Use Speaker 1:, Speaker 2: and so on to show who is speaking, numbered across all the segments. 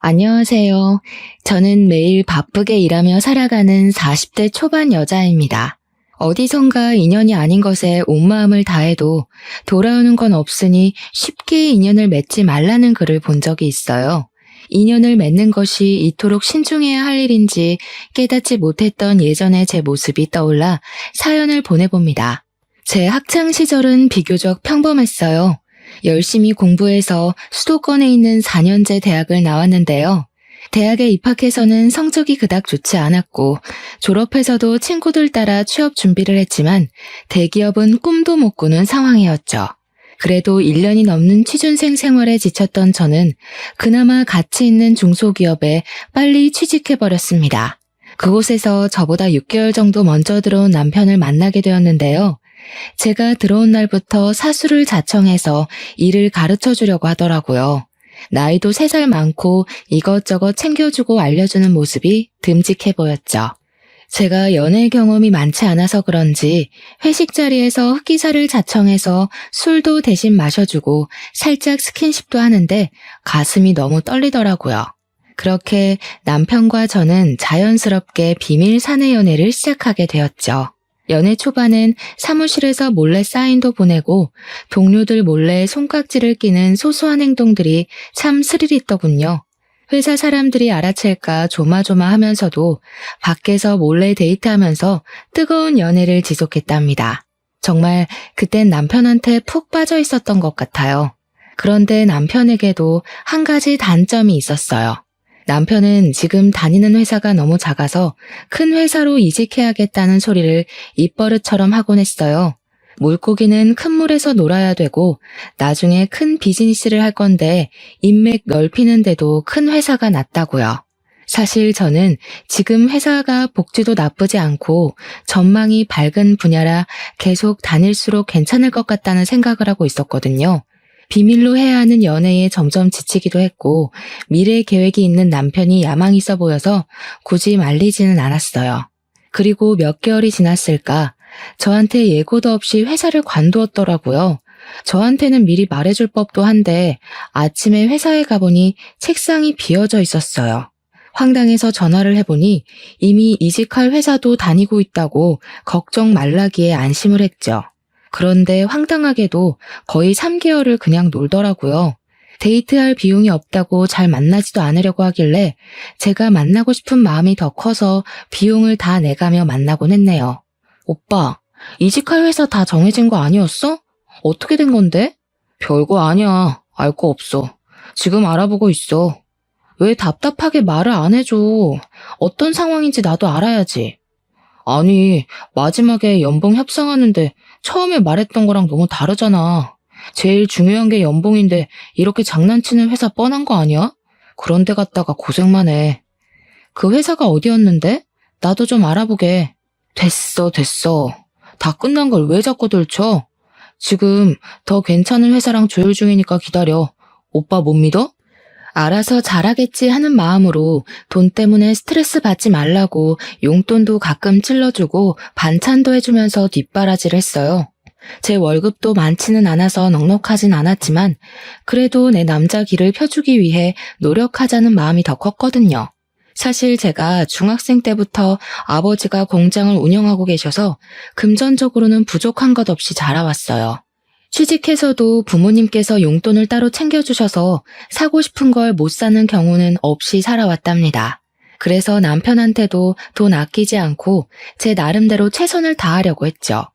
Speaker 1: 안녕하세요. 저는 매일 바쁘게 일하며 살아가는 40대 초반 여자입니다. 어디선가 인연이 아닌 것에 온 마음을 다해도 돌아오는 건 없으니 쉽게 인연을 맺지 말라는 글을 본 적이 있어요. 인연을 맺는 것이 이토록 신중해야 할 일인지 깨닫지 못했던 예전의 제 모습이 떠올라 사연을 보내봅니다. 제 학창 시절은 비교적 평범했어요. 열심히 공부해서 수도권에 있는 4년제 대학을 나왔는데요. 대학에 입학해서는 성적이 그닥 좋지 않았고 졸업해서도 친구들 따라 취업 준비를 했지만 대기업은 꿈도 못 꾸는 상황이었죠. 그래도 1년이 넘는 취준생 생활에 지쳤던 저는 그나마 가치 있는 중소기업에 빨리 취직해버렸습니다. 그곳에서 저보다 6개월 정도 먼저 들어온 남편을 만나게 되었는데요. 제가 들어온 날부터 사수를 자청해서 일을 가르쳐 주려고 하더라고요. 나이도 3살 많고 이것저것 챙겨주고 알려주는 모습이 듬직해 보였죠. 제가 연애 경험이 많지 않아서 그런지 회식 자리에서 흑기사를 자청해서 술도 대신 마셔주고 살짝 스킨십도 하는데 가슴이 너무 떨리더라고요. 그렇게 남편과 저는 자연스럽게 비밀 사내 연애를 시작하게 되었죠. 연애 초반엔 사무실에서 몰래 사인도 보내고 동료들 몰래 손깍지를 끼는 소소한 행동들이 참 스릴 있더군요. 회사 사람들이 알아챌까 조마조마하면서도 밖에서 몰래 데이트하면서 뜨거운 연애를 지속했답니다. 정말 그땐 남편한테 푹 빠져 있었던 것 같아요. 그런데 남편에게도 한 가지 단점이 있었어요. 남편은 지금 다니는 회사가 너무 작아서 큰 회사로 이직해야겠다는 소리를 입버릇처럼 하곤 했어요. 물고기는 큰 물에서 놀아야 되고 나중에 큰 비즈니스를 할 건데 인맥 넓히는데도 큰 회사가 낫다고요. 사실 저는 지금 회사가 복지도 나쁘지 않고 전망이 밝은 분야라 계속 다닐수록 괜찮을 것 같다는 생각을 하고 있었거든요. 비밀로 해야 하는 연애에 점점 지치기도 했고 미래 계획이 있는 남편이 야망 있어 보여서 굳이 말리지는 않았어요. 그리고 몇 개월이 지났을까 저한테 예고도 없이 회사를 관두었더라고요. 저한테는 미리 말해줄 법도 한데 아침에 회사에 가보니 책상이 비어져 있었어요. 황당해서 전화를 해보니 이미 이직할 회사도 다니고 있다고 걱정 말라기에 안심을 했죠. 그런데 황당하게도 거의 3개월을 그냥 놀더라고요. 데이트할 비용이 없다고 잘 만나지도 않으려고 하길래 제가 만나고 싶은 마음이 더 커서 비용을 다 내가며 만나곤 했네요. 오빠, 이직할 회사 다 정해진 거 아니었어? 어떻게 된 건데? 별거 아니야. 알 거 없어. 지금 알아보고 있어. 왜 답답하게 말을 안 해줘? 어떤 상황인지 나도 알아야지. 아니, 마지막에 연봉 협상하는데 처음에 말했던 거랑 너무 다르잖아. 제일 중요한 게 연봉인데 이렇게 장난치는 회사 뻔한 거 아니야? 그런 데 갔다가 고생만 해. 그 회사가 어디였는데? 나도 좀 알아보게. 됐어. 다 끝난 걸 왜 자꾸 들춰? 지금 더 괜찮은 회사랑 조율 중이니까 기다려. 오빠 못 믿어? 알아서 잘하겠지 하는 마음으로 돈 때문에 스트레스 받지 말라고 용돈도 가끔 찔러주고 반찬도 해주면서 뒷바라지를 했어요. 제 월급도 많지는 않아서 넉넉하진 않았지만 그래도 내 남자 길을 펴주기 위해 노력하자는 마음이 더 컸거든요. 사실 제가 중학생 때부터 아버지가 공장을 운영하고 계셔서 금전적으로는 부족한 것 없이 자라왔어요. 취직해서도 부모님께서 용돈을 따로 챙겨주셔서 사고 싶은 걸 못 사는 경우는 없이 살아왔답니다. 그래서 남편한테도 돈 아끼지 않고 제 나름대로 최선을 다하려고 했죠.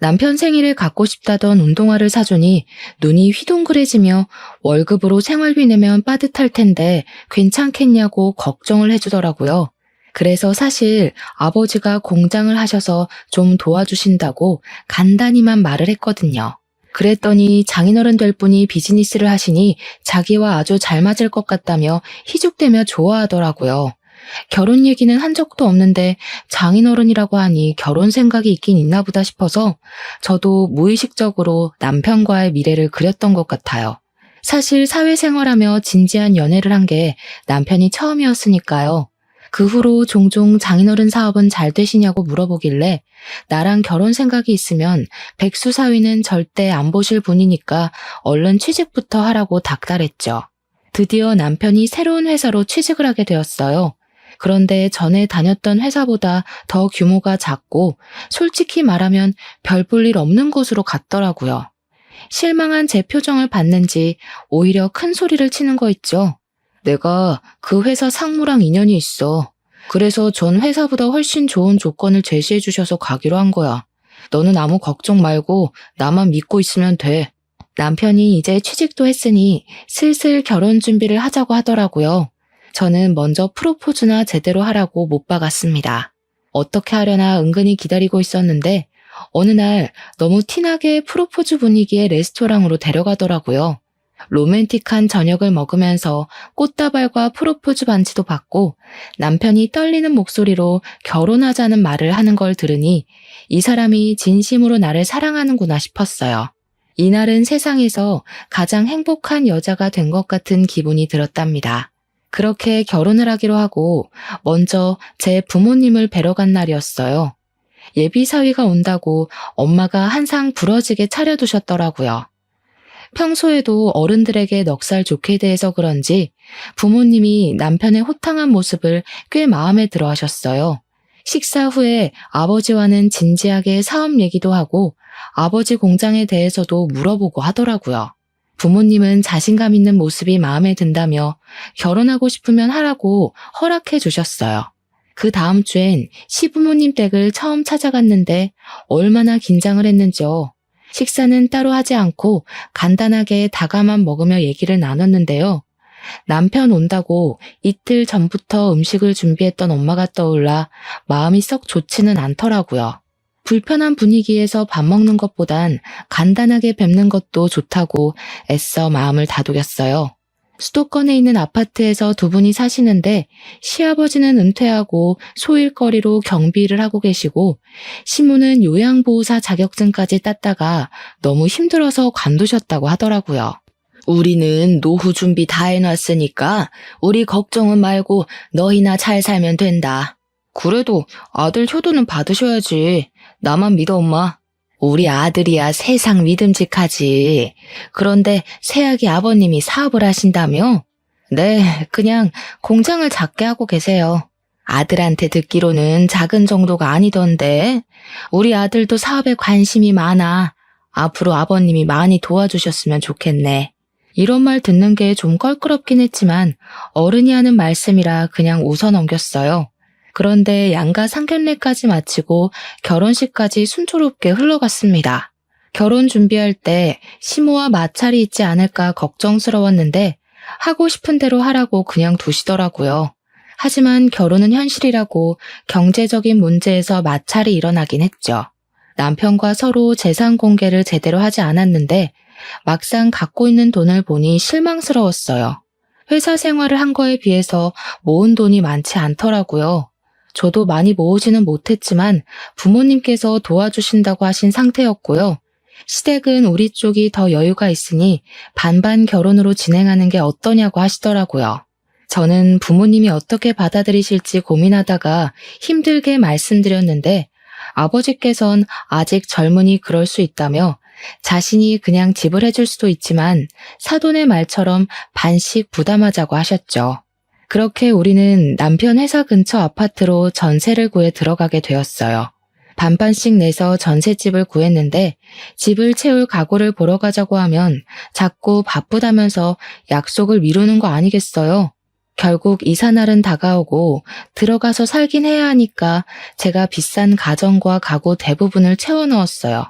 Speaker 1: 남편 생일에 갖고 싶다던 운동화를 사주니 눈이 휘둥그레지며 월급으로 생활비 내면 빠듯할 텐데 괜찮겠냐고 걱정을 해주더라고요. 그래서 사실 아버지가 공장을 하셔서 좀 도와주신다고 간단히만 말을 했거든요. 그랬더니 장인어른 될 분이 비즈니스를 하시니 자기와 아주 잘 맞을 것 같다며 희죽대며 좋아하더라고요. 결혼 얘기는 한 적도 없는데 장인어른이라고 하니 결혼 생각이 있긴 있나 보다 싶어서 저도 무의식적으로 남편과의 미래를 그렸던 것 같아요. 사실 사회생활하며 진지한 연애를 한 게 남편이 처음이었으니까요. 그 후로 종종 장인어른 사업은 잘 되시냐고 물어보길래 나랑 결혼 생각이 있으면 백수 사위는 절대 안 보실 분이니까 얼른 취직부터 하라고 닥달했죠. 드디어 남편이 새로운 회사로 취직을 하게 되었어요. 그런데 전에 다녔던 회사보다 더 규모가 작고 솔직히 말하면 별 볼 일 없는 곳으로 갔더라고요. 실망한 제 표정을 봤는지 오히려 큰 소리를 치는 거 있죠. 내가 그 회사 상무랑 인연이 있어. 그래서 전 회사보다 훨씬 좋은 조건을 제시해 주셔서 가기로 한 거야. 너는 아무 걱정 말고 나만 믿고 있으면 돼. 남편이 이제 취직도 했으니 슬슬 결혼 준비를 하자고 하더라고요. 저는 먼저 프로포즈나 제대로 하라고 못 박았습니다. 어떻게 하려나 은근히 기다리고 있었는데 어느 날 너무 티나게 프로포즈 분위기의 레스토랑으로 데려가더라고요. 로맨틱한 저녁을 먹으면서 꽃다발과 프로포즈 반지도 받고 남편이 떨리는 목소리로 결혼하자는 말을 하는 걸 들으니 이 사람이 진심으로 나를 사랑하는구나 싶었어요. 이날은 세상에서 가장 행복한 여자가 된 것 같은 기분이 들었답니다. 그렇게 결혼을 하기로 하고 먼저 제 부모님을 뵈러 간 날이었어요. 예비 사위가 온다고 엄마가 한상 부러지게 차려두셨더라고요. 평소에도 어른들에게 넉살 좋게 대해서 그런지 부모님이 남편의 호탕한 모습을 꽤 마음에 들어 하셨어요. 식사 후에 아버지와는 진지하게 사업 얘기도 하고 아버지 공장에 대해서도 물어보고 하더라고요. 부모님은 자신감 있는 모습이 마음에 든다며 결혼하고 싶으면 하라고 허락해 주셨어요. 그 다음 주엔 시부모님 댁을 처음 찾아갔는데 얼마나 긴장을 했는지요. 식사는 따로 하지 않고 간단하게 다가만 먹으며 얘기를 나눴는데요. 남편 온다고 이틀 전부터 음식을 준비했던 엄마가 떠올라 마음이 썩 좋지는 않더라고요. 불편한 분위기에서 밥 먹는 것보단 간단하게 뵙는 것도 좋다고 애써 마음을 다독였어요. 수도권에 있는 아파트에서 두 분이 사시는데 시아버지는 은퇴하고 소일거리로 경비 일을 하고 계시고 시모는 요양보호사 자격증까지 땄다가 너무 힘들어서 관두셨다고 하더라고요. 우리는 노후 준비 다 해놨으니까 우리 걱정은 말고 너희나 잘 살면 된다. 그래도 아들 효도는 받으셔야지. 나만 믿어, 엄마. 우리 아들이야 세상 믿음직하지. 그런데 새아기 아버님이 사업을 하신다며? 네, 그냥 공장을 작게 하고 계세요. 아들한테 듣기로는 작은 정도가 아니던데. 우리 아들도 사업에 관심이 많아. 앞으로 아버님이 많이 도와주셨으면 좋겠네. 이런 말 듣는 게 좀 껄끄럽긴 했지만 어른이 하는 말씀이라 그냥 웃어 넘겼어요. 그런데 양가 상견례까지 마치고 결혼식까지 순조롭게 흘러갔습니다. 결혼 준비할 때 시모와 마찰이 있지 않을까 걱정스러웠는데 하고 싶은 대로 하라고 그냥 두시더라고요. 하지만 결혼은 현실이라고 경제적인 문제에서 마찰이 일어나긴 했죠. 남편과 서로 재산 공개를 제대로 하지 않았는데 막상 갖고 있는 돈을 보니 실망스러웠어요. 회사 생활을 한 거에 비해서 모은 돈이 많지 않더라고요. 저도 많이 모으지는 못했지만 부모님께서 도와주신다고 하신 상태였고요. 시댁은 우리 쪽이 더 여유가 있으니 반반 결혼으로 진행하는 게 어떠냐고 하시더라고요. 저는 부모님이 어떻게 받아들이실지 고민하다가 힘들게 말씀드렸는데 아버지께선 아직 젊으니 그럴 수 있다며 자신이 그냥 지불해줄 수도 있지만 사돈의 말처럼 반씩 부담하자고 하셨죠. 그렇게 우리는 남편 회사 근처 아파트로 전세를 구해 들어가게 되었어요. 반반씩 내서 전셋집을 구했는데 집을 채울 가구를 보러 가자고 하면 자꾸 바쁘다면서 약속을 미루는 거 아니겠어요? 결국 이사날은 다가오고 들어가서 살긴 해야 하니까 제가 비싼 가전과 가구 대부분을 채워 넣었어요.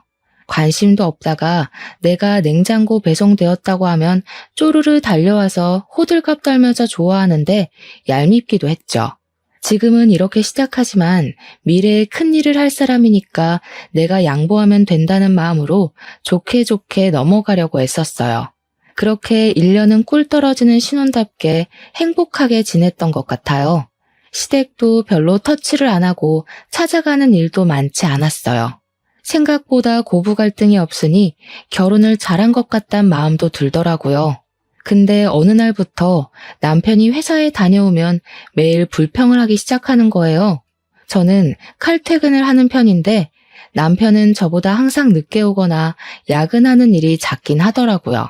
Speaker 1: 관심도 없다가 내가 냉장고 배송되었다고 하면 쪼르르 달려와서 호들갑 떨면서 좋아하는데 얄밉기도 했죠. 지금은 이렇게 시작하지만 미래에 큰일을 할 사람이니까 내가 양보하면 된다는 마음으로 좋게 좋게 넘어가려고 애썼어요. 그렇게 1년은 꿀 떨어지는 신혼답게 행복하게 지냈던 것 같아요. 시댁도 별로 터치를 안 하고 찾아가는 일도 많지 않았어요. 생각보다 고부 갈등이 없으니 결혼을 잘한 것 같단 마음도 들더라고요. 근데 어느 날부터 남편이 회사에 다녀오면 매일 불평을 하기 시작하는 거예요. 저는 칼퇴근을 하는 편인데 남편은 저보다 항상 늦게 오거나 야근하는 일이 잦긴 하더라고요.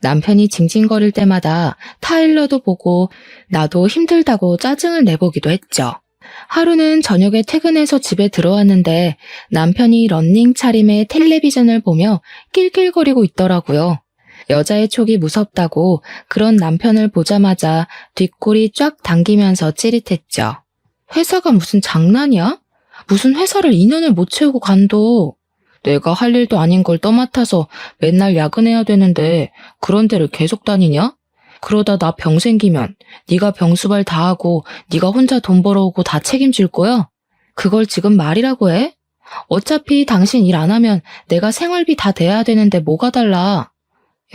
Speaker 1: 남편이 징징거릴 때마다 타일러도 보고 나도 힘들다고 짜증을 내보기도 했죠. 하루는 저녁에 퇴근해서 집에 들어왔는데 남편이 런닝 차림에 텔레비전을 보며 낄낄거리고 있더라고요. 여자의 촉이 무섭다고 그런 남편을 보자마자 뒷골이 쫙 당기면서 찌릿했죠. 회사가 무슨 장난이야? 무슨 회사를 2년을 못 채우고 간도. 내가 할 일도 아닌 걸 떠맡아서 맨날 야근해야 되는데 그런 데를 계속 다니냐? 그러다 나 병 생기면 네가 병수발 다 하고 네가 혼자 돈 벌어오고 다 책임질 거야? 그걸 지금 말이라고 해? 어차피 당신 일 안 하면 내가 생활비 다 대야 되는데 뭐가 달라?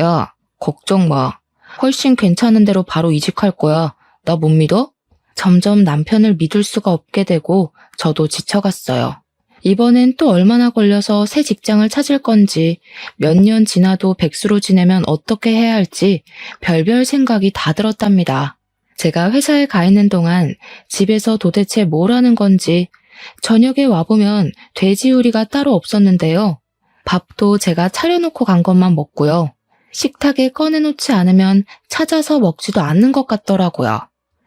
Speaker 1: 야, 걱정 마. 훨씬 괜찮은 데로 바로 이직할 거야. 나 못 믿어? 점점 남편을 믿을 수가 없게 되고 저도 지쳐갔어요. 이번엔 또 얼마나 걸려서 새 직장을 찾을 건지, 몇 년 지나도 백수로 지내면 어떻게 해야 할지 별별 생각이 다 들었답니다. 제가 회사에 가 있는 동안 집에서 도대체 뭘 하는 건지, 저녁에 와보면 돼지우리가 따로 없었는데요. 밥도 제가 차려놓고 간 것만 먹고요. 식탁에 꺼내놓지 않으면 찾아서 먹지도 않는 것 같더라고요.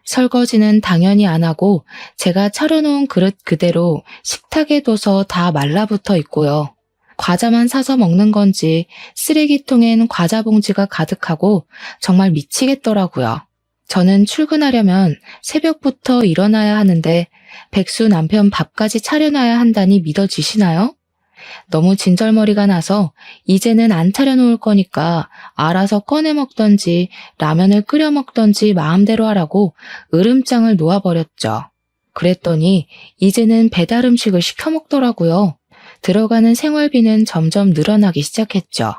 Speaker 1: 설거지는 당연히 안 하고 제가 차려놓은 그릇 그대로 식탁에 둬서 다 말라붙어 있고요. 과자만 사서 먹는 건지 쓰레기통엔 과자 봉지가 가득하고 정말 미치겠더라고요. 저는 출근하려면 새벽부터 일어나야 하는데 백수 남편 밥까지 차려놔야 한다니 믿어지시나요? 너무 진절머리가 나서 이제는 안 차려놓을 거니까 알아서 꺼내 먹던지 라면을 끓여 먹던지 마음대로 하라고 으름장을 놓아버렸죠. 그랬더니 이제는 배달 음식을 시켜 먹더라고요. 들어가는 생활비는 점점 늘어나기 시작했죠.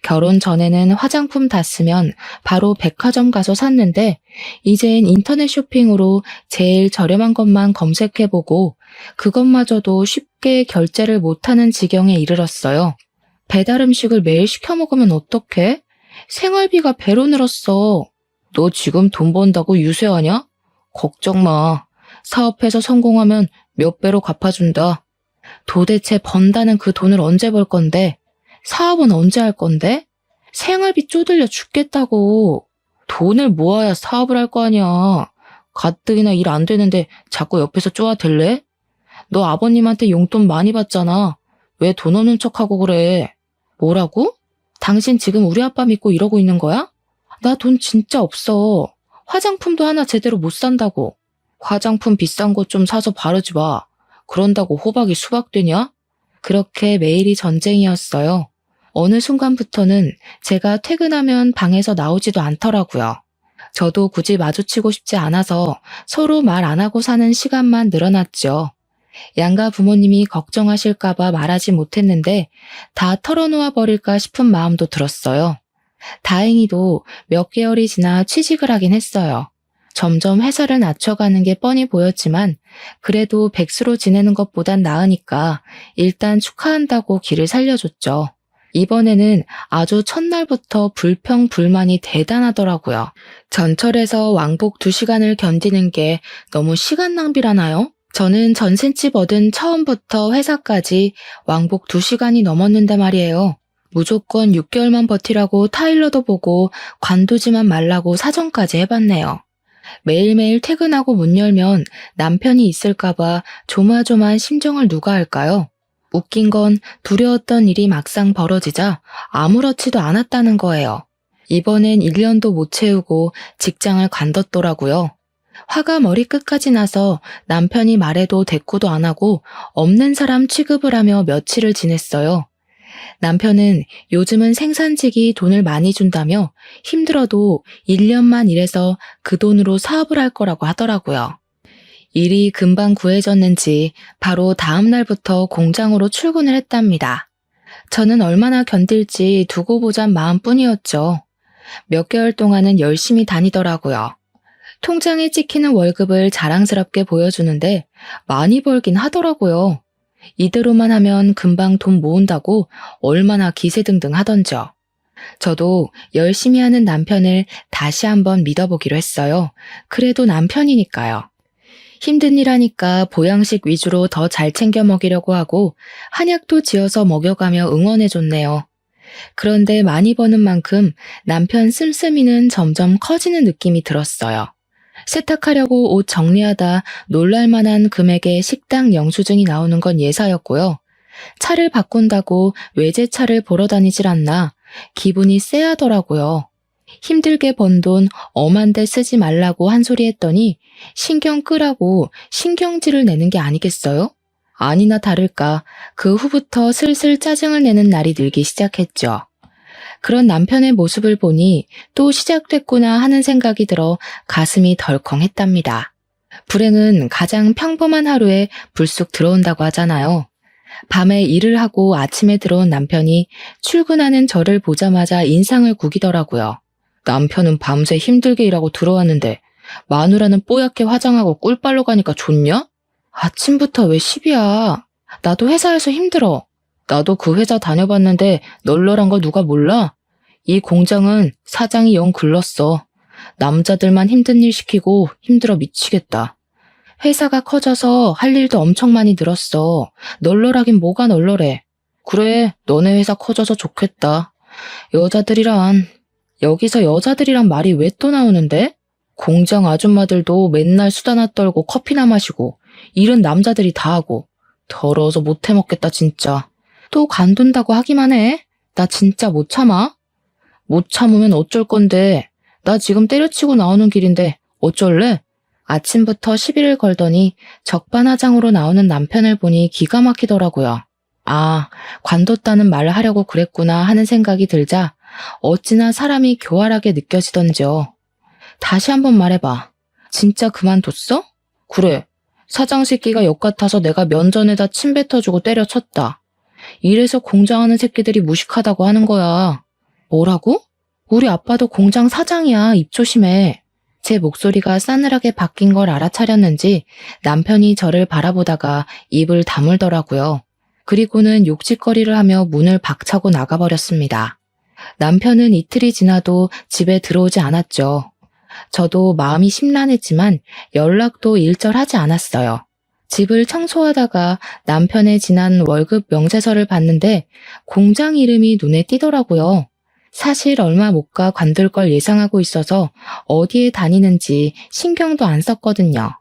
Speaker 1: 결혼 전에는 화장품 다 쓰면 바로 백화점 가서 샀는데 이젠 인터넷 쇼핑으로 제일 저렴한 것만 검색해보고 그것마저도 쉽게 결제를 못하는 지경에 이르렀어요. 배달 음식을 매일 시켜 먹으면 어떡해? 생활비가 배로 늘었어. 너 지금 돈 번다고 유세하냐? 걱정 마. 사업해서 성공하면 몇 배로 갚아준다. 도대체 번다는 그 돈을 언제 벌 건데? 사업은 언제 할 건데? 생활비 쪼들려 죽겠다고. 돈을 모아야 사업을 할 거 아니야. 가뜩이나 일 안 되는데 자꾸 옆에서 쪼아댈래? 너 아버님한테 용돈 많이 받잖아. 왜 돈 없는 척하고 그래? 뭐라고? 당신 지금 우리 아빠 믿고 이러고 있는 거야? 나 돈 진짜 없어. 화장품도 하나 제대로 못 산다고. 화장품 비싼 거 좀 사서 바르지 마. 그런다고 호박이 수박되냐? 그렇게 매일이 전쟁이었어요. 어느 순간부터는 제가 퇴근하면 방에서 나오지도 않더라고요. 저도 굳이 마주치고 싶지 않아서 서로 말 안 하고 사는 시간만 늘어났죠. 양가 부모님이 걱정하실까봐 말하지 못했는데 다 털어놓아 버릴까 싶은 마음도 들었어요. 다행히도 몇 개월이 지나 취직을 하긴 했어요. 점점 회사를 낮춰가는 게 뻔히 보였지만 그래도 백수로 지내는 것보단 나으니까 일단 축하한다고 길을 살려줬죠. 이번에는 아주 첫날부터 불평불만이 대단하더라고요. 전철에서 왕복 2시간을 견디는 게 너무 시간 낭비라나요? 저는 전셋집 얻은 처음부터 회사까지 왕복 2시간이 넘었는데 말이에요. 무조건 6개월만 버티라고 타일러도 보고 관두지만 말라고 사정까지 해봤네요. 매일매일 퇴근하고 문 열면 남편이 있을까봐 조마조마한 심정을 누가 할까요? 웃긴 건 두려웠던 일이 막상 벌어지자 아무렇지도 않았다는 거예요. 이번엔 1년도 못 채우고 직장을 관뒀더라고요. 화가 머리끝까지 나서 남편이 말해도 대꾸도 안 하고 없는 사람 취급을 하며 며칠을 지냈어요. 남편은 요즘은 생산직이 돈을 많이 준다며 힘들어도 1년만 일해서 그 돈으로 사업을 할 거라고 하더라고요. 일이 금방 구해졌는지 바로 다음 날부터 공장으로 출근을 했답니다. 저는 얼마나 견딜지 두고 보잔 마음뿐이었죠. 몇 개월 동안은 열심히 다니더라고요. 통장에 찍히는 월급을 자랑스럽게 보여주는데 많이 벌긴 하더라고요. 이대로만 하면 금방 돈 모은다고 얼마나 기세등등 하던죠. 저도 열심히 하는 남편을 다시 한번 믿어보기로 했어요. 그래도 남편이니까요. 힘든 일 하니까 보양식 위주로 더 잘 챙겨 먹이려고 하고 한약도 지어서 먹여가며 응원해줬네요. 그런데 많이 버는 만큼 남편 씀씀이는 점점 커지는 느낌이 들었어요. 세탁하려고 옷 정리하다 놀랄만한 금액의 식당 영수증이 나오는 건 예사였고요. 차를 바꾼다고 외제차를 보러 다니질 않나 기분이 쎄하더라고요. 힘들게 번 돈 엄한데 쓰지 말라고 한 소리 했더니 신경 끄라고 신경질을 내는 게 아니겠어요? 아니나 다를까 그 후부터 슬슬 짜증을 내는 날이 늘기 시작했죠. 그런 남편의 모습을 보니 또 시작됐구나 하는 생각이 들어 가슴이 덜컹했답니다. 불행은 가장 평범한 하루에 불쑥 들어온다고 하잖아요. 밤에 일을 하고 아침에 들어온 남편이 출근하는 저를 보자마자 인상을 구기더라고요. 남편은 밤새 힘들게 일하고 들어왔는데 마누라는 뽀얗게 화장하고 꿀빨로 가니까 좋냐? 아침부터 왜 시비야? 나도 회사에서 힘들어. 나도 그 회사 다녀봤는데 널널한 거 누가 몰라? 이 공장은 사장이 영 글렀어. 남자들만 힘든 일 시키고 힘들어 미치겠다. 회사가 커져서 할 일도 엄청 많이 늘었어. 널널하긴 뭐가 널널해. 그래, 너네 회사 커져서 좋겠다. 여자들이란... 여기서 여자들이란 말이 왜 또 나오는데? 공장 아줌마들도 맨날 수다나 떨고 커피나 마시고 일은 남자들이 다 하고 더러워서 못 해먹겠다 진짜. 또 관둔다고 하기만 해. 나 진짜 못 참아. 못 참으면 어쩔 건데. 나 지금 때려치고 나오는 길인데 어쩔래? 아침부터 시비를 걸더니 적반하장으로 나오는 남편을 보니 기가 막히더라고요. 아, 관뒀다는 말을 하려고 그랬구나 하는 생각이 들자 어찌나 사람이 교활하게 느껴지던지요. 다시 한번 말해봐. 진짜 그만뒀어? 그래. 사장 새끼가 역 같아서 내가 면전에다 침 뱉어주고 때려쳤다. 이래서 공장하는 새끼들이 무식하다고 하는 거야. 뭐라고? 우리 아빠도 공장 사장이야. 입 조심해. 제 목소리가 싸늘하게 바뀐 걸 알아차렸는지 남편이 저를 바라보다가 입을 다물더라고요. 그리고는 욕짓거리를 하며 문을 박차고 나가버렸습니다. 남편은 이틀이 지나도 집에 들어오지 않았죠. 저도 마음이 심란했지만 연락도 일절하지 않았어요. 집을 청소하다가 남편의 지난 월급 명세서를 봤는데 공장 이름이 눈에 띄더라고요. 사실 얼마 못 가 관둘 걸 예상하고 있어서 어디에 다니는지 신경도 안 썼거든요.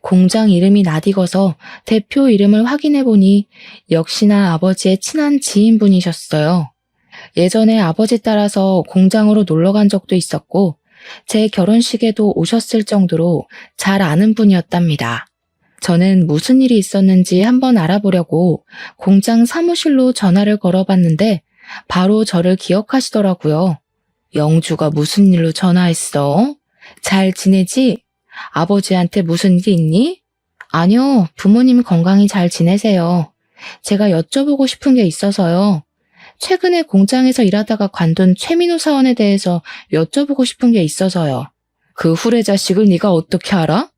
Speaker 1: 공장 이름이 낯익어서 대표 이름을 확인해보니 역시나 아버지의 친한 지인분이셨어요. 예전에 아버지 따라서 공장으로 놀러 간 적도 있었고 제 결혼식에도 오셨을 정도로 잘 아는 분이었답니다. 저는 무슨 일이 있었는지 한번 알아보려고 공장 사무실로 전화를 걸어봤는데 바로 저를 기억하시더라고요. 영주가 무슨 일로 전화했어? 잘 지내지? 아버지한테 무슨 일이 있니? 아니요, 부모님 건강히 잘 지내세요. 제가 여쭤보고 싶은 게 있어서요. 최근에 공장에서 일하다가 관둔 최민호 사원에 대해서 여쭤보고 싶은 게 있어서요. 그 후레 자식을 네가 어떻게 알아?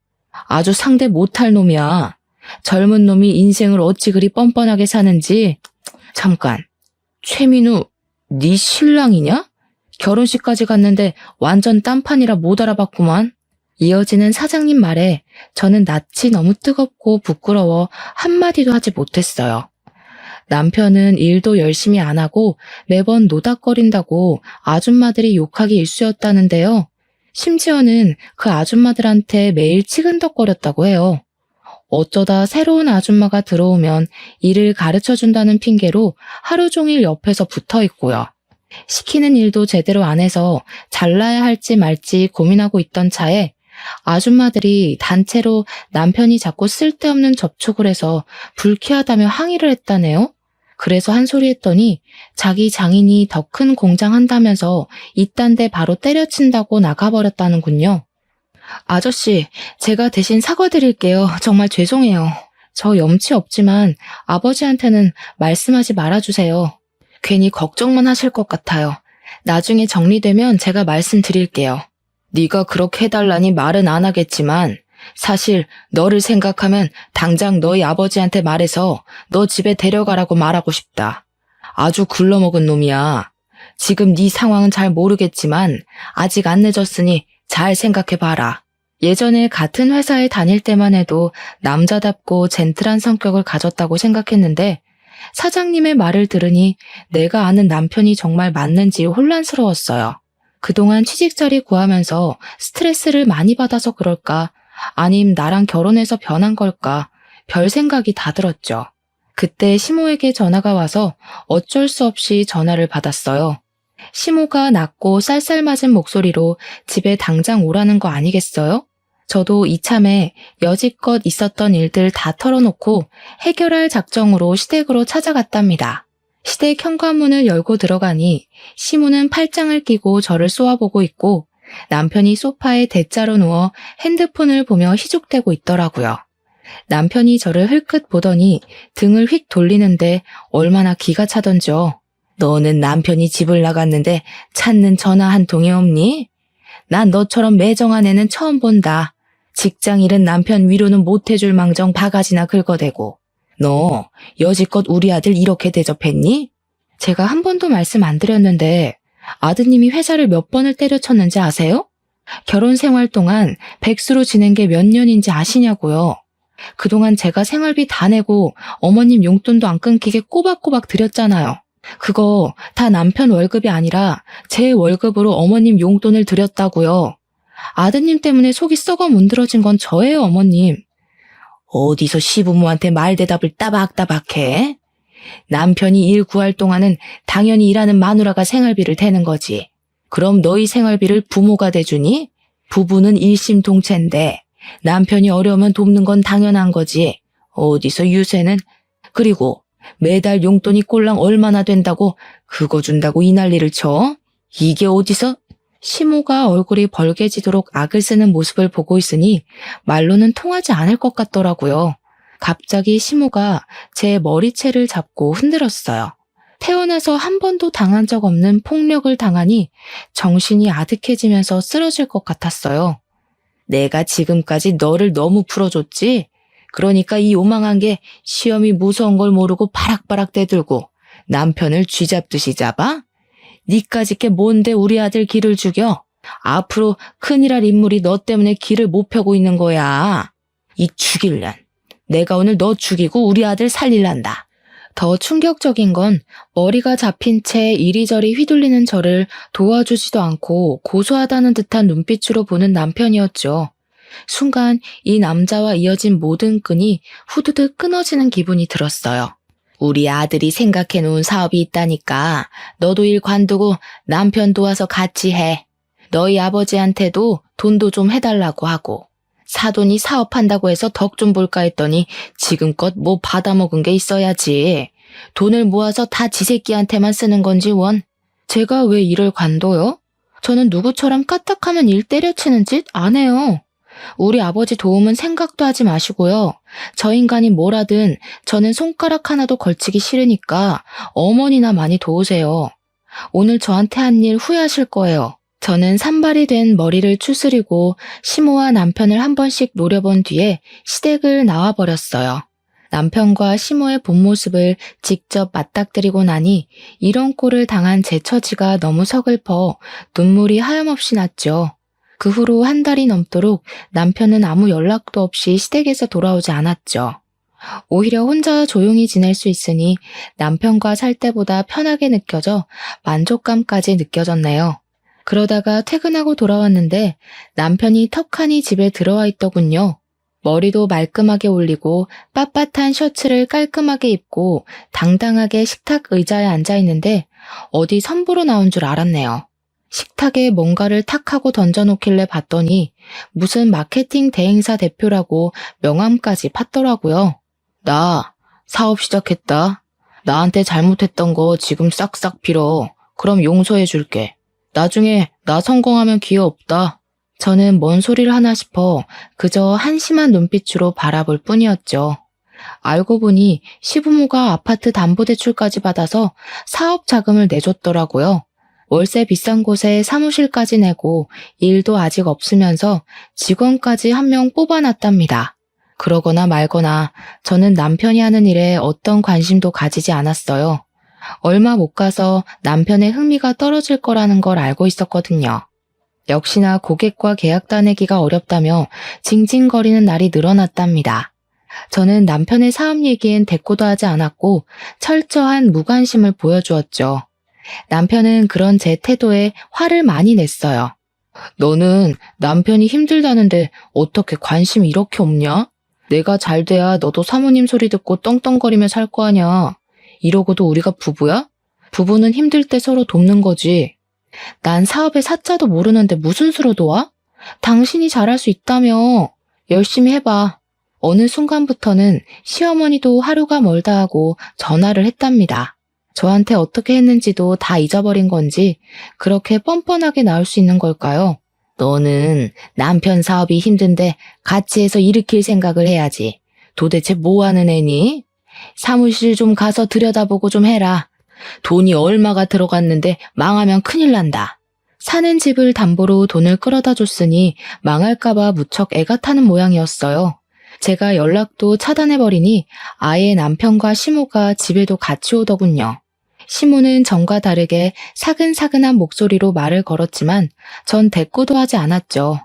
Speaker 1: 아주 상대 못할 놈이야. 젊은 놈이 인생을 어찌 그리 뻔뻔하게 사는지. 잠깐, 최민우, 네 신랑이냐? 결혼식까지 갔는데 완전 딴판이라 못 알아봤구만. 이어지는 사장님 말에 저는 낯이 너무 뜨겁고 부끄러워 한마디도 하지 못했어요. 남편은 일도 열심히 안 하고 매번 노닥거린다고 아줌마들이 욕하기 일쑤였다는데요. 심지어는 그 아줌마들한테 매일 치근덕거렸다고 해요. 어쩌다 새로운 아줌마가 들어오면 일을 가르쳐준다는 핑계로 하루 종일 옆에서 붙어 있고요. 시키는 일도 제대로 안 해서 잘라야 할지 말지 고민하고 있던 차에 아줌마들이 단체로 남편이 자꾸 쓸데없는 접촉을 해서 불쾌하다며 항의를 했다네요. 그래서 한 소리 했더니 자기 장인이 더 큰 공장 한다면서 이딴 데 바로 때려친다고 나가버렸다는군요. 아저씨, 제가 대신 사과드릴게요. 정말 죄송해요. 저 염치 없지만 아버지한테는 말씀하지 말아주세요. 괜히 걱정만 하실 것 같아요. 나중에 정리되면 제가 말씀드릴게요. 네가 그렇게 해달라니 말은 안 하겠지만 사실 너를 생각하면 당장 너희 아버지한테 말해서 너 집에 데려가라고 말하고 싶다. 아주 굴러먹은 놈이야. 지금 네 상황은 잘 모르겠지만 아직 안 늦었으니 잘 생각해봐라. 예전에 같은 회사에 다닐 때만 해도 남자답고 젠틀한 성격을 가졌다고 생각했는데 사장님의 말을 들으니 내가 아는 남편이 정말 맞는지 혼란스러웠어요. 그동안 취직자리 구하면서 스트레스를 많이 받아서 그럴까? 아님 나랑 결혼해서 변한 걸까? 별 생각이 다 들었죠. 그때 시모에게 전화가 와서 어쩔 수 없이 전화를 받았어요. 시모가 낮고 쌀쌀맞은 목소리로 집에 당장 오라는 거 아니겠어요? 저도 이참에 여지껏 있었던 일들 다 털어놓고 해결할 작정으로 시댁으로 찾아갔답니다. 시댁 현관문을 열고 들어가니 시모는 팔짱을 끼고 저를 쏘아보고 있고 남편이 소파에 대자로 누워 핸드폰을 보며 희죽대고 있더라고요. 남편이 저를 흘끗 보더니 등을 휙 돌리는데 얼마나 기가 차던지요. 너는 남편이 집을 나갔는데 찾는 전화 한 통이 없니? 난 너처럼 매정한 애는 처음 본다. 직장 잃은 남편 위로는 못해줄 망정 바가지나 긁어대고. 너 여지껏 우리 아들 이렇게 대접했니? 제가 한 번도 말씀 안 드렸는데 아드님이 회사를 몇 번을 때려쳤는지 아세요? 결혼 생활 동안 백수로 지낸 게 몇 년인지 아시냐고요. 그동안 제가 생활비 다 내고 어머님 용돈도 안 끊기게 꼬박꼬박 드렸잖아요. 그거 다 남편 월급이 아니라 제 월급으로 어머님 용돈을 드렸다고요. 아드님 때문에 속이 썩어 문드러진 건 저예요, 어머님. 어디서 시부모한테 말대답을 따박따박해? 남편이 일 구할 동안은 당연히 일하는 마누라가 생활비를 대는 거지. 그럼 너희 생활비를 부모가 대주니? 부부는 일심동체인데 남편이 어려우면 돕는 건 당연한 거지. 어디서 유세는? 그리고 매달 용돈이 꼴랑 얼마나 된다고 그거 준다고 이 난리를 쳐? 이게 어디서? 시모가 얼굴이 벌개지도록 악을 쓰는 모습을 보고 있으니 말로는 통하지 않을 것 같더라고요. 갑자기 시모가 제 머리채를 잡고 흔들었어요. 태어나서 한 번도 당한 적 없는 폭력을 당하니 정신이 아득해지면서 쓰러질 것 같았어요. 내가 지금까지 너를 너무 풀어줬지? 그러니까 이 요망한 게 시험이 무서운 걸 모르고 바락바락 대들고 남편을 쥐잡듯이 잡아? 니까짓 게 뭔데 우리 아들 기를 죽여? 앞으로 큰일 할 인물이 너 때문에 길을 못 펴고 있는 거야. 이 죽일란. 내가 오늘 너 죽이고 우리 아들 살릴란다. 더 충격적인 건 머리가 잡힌 채 이리저리 휘둘리는 저를 도와주지도 않고 고소하다는 듯한 눈빛으로 보는 남편이었죠. 순간 이 남자와 이어진 모든 끈이 후두둑 끊어지는 기분이 들었어요. 우리 아들이 생각해놓은 사업이 있다니까 너도 일 관두고 남편 도와서 같이 해. 너희 아버지한테도 돈도 좀 해달라고 하고. 사돈이 사업한다고 해서 덕 좀 볼까 했더니 지금껏 뭐 받아먹은 게 있어야지. 돈을 모아서 다 지 새끼한테만 쓰는 건지 원. 제가 왜 일을 관둬요? 저는 누구처럼 까딱하면 일 때려치는 짓 안 해요. 우리 아버지 도움은 생각도 하지 마시고요. 저 인간이 뭘 하든 저는 손가락 하나도 걸치기 싫으니까 어머니나 많이 도우세요. 오늘 저한테 한 일 후회하실 거예요. 저는 산발이 된 머리를 추스리고 시모와 남편을 한 번씩 노려본 뒤에 시댁을 나와버렸어요. 남편과 시모의 본 모습을 직접 맞닥뜨리고 나니 이런 꼴을 당한 제 처지가 너무 서글퍼 눈물이 하염없이 났죠. 그 후로 한 달이 넘도록 남편은 아무 연락도 없이 시댁에서 돌아오지 않았죠. 오히려 혼자 조용히 지낼 수 있으니 남편과 살 때보다 편하게 느껴져 만족감까지 느껴졌네요. 그러다가 퇴근하고 돌아왔는데 남편이 턱하니 집에 들어와 있더군요. 머리도 말끔하게 올리고 빳빳한 셔츠를 깔끔하게 입고 당당하게 식탁 의자에 앉아 있는데 어디 선보러 나온 줄 알았네요. 식탁에 뭔가를 탁 하고 던져놓길래 봤더니 무슨 마케팅 대행사 대표라고 명함까지 팠더라고요. 나 사업 시작했다. 나한테 잘못했던 거 지금 싹싹 빌어. 그럼 용서해 줄게. 나중에 나 성공하면 기회 없다. 저는 뭔 소리를 하나 싶어 그저 한심한 눈빛으로 바라볼 뿐이었죠. 알고 보니 시부모가 아파트 담보대출까지 받아서 사업 자금을 내줬더라고요. 월세 비싼 곳에 사무실까지 내고 일도 아직 없으면서 직원까지 한 명 뽑아놨답니다. 그러거나 말거나 저는 남편이 하는 일에 어떤 관심도 가지지 않았어요. 얼마 못 가서 남편의 흥미가 떨어질 거라는 걸 알고 있었거든요. 역시나 고객과 계약 따내기가 어렵다며 징징거리는 날이 늘어났답니다. 저는 남편의 사업 얘기엔 대꾸도 하지 않았고 철저한 무관심을 보여주었죠. 남편은 그런 제 태도에 화를 많이 냈어요. 너는 남편이 힘들다는데 어떻게 관심이 이렇게 없냐? 내가 잘 돼야 너도 사모님 소리 듣고 떵떵거리며 살 거 아냐. 이러고도 우리가 부부야? 부부는 힘들 때 서로 돕는 거지. 난 사업의 사자도 모르는데 무슨 수로 도와? 당신이 잘할 수 있다며. 열심히 해봐. 어느 순간부터는 시어머니도 하루가 멀다 하고 전화를 했답니다. 저한테 어떻게 했는지도 다 잊어버린 건지 그렇게 뻔뻔하게 나올 수 있는 걸까요? 너는 남편 사업이 힘든데 같이 해서 일으킬 생각을 해야지. 도대체 뭐 하는 애니? 사무실 좀 가서 들여다보고 좀 해라. 돈이 얼마가 들어갔는데 망하면 큰일 난다. 사는 집을 담보로 돈을 끌어다 줬으니 망할까봐 무척 애가 타는 모양이었어요. 제가 연락도 차단해버리니 아예 남편과 시모가 집에도 같이 오더군요. 시모는 전과 다르게 사근사근한 목소리로 말을 걸었지만 전 대꾸도 하지 않았죠.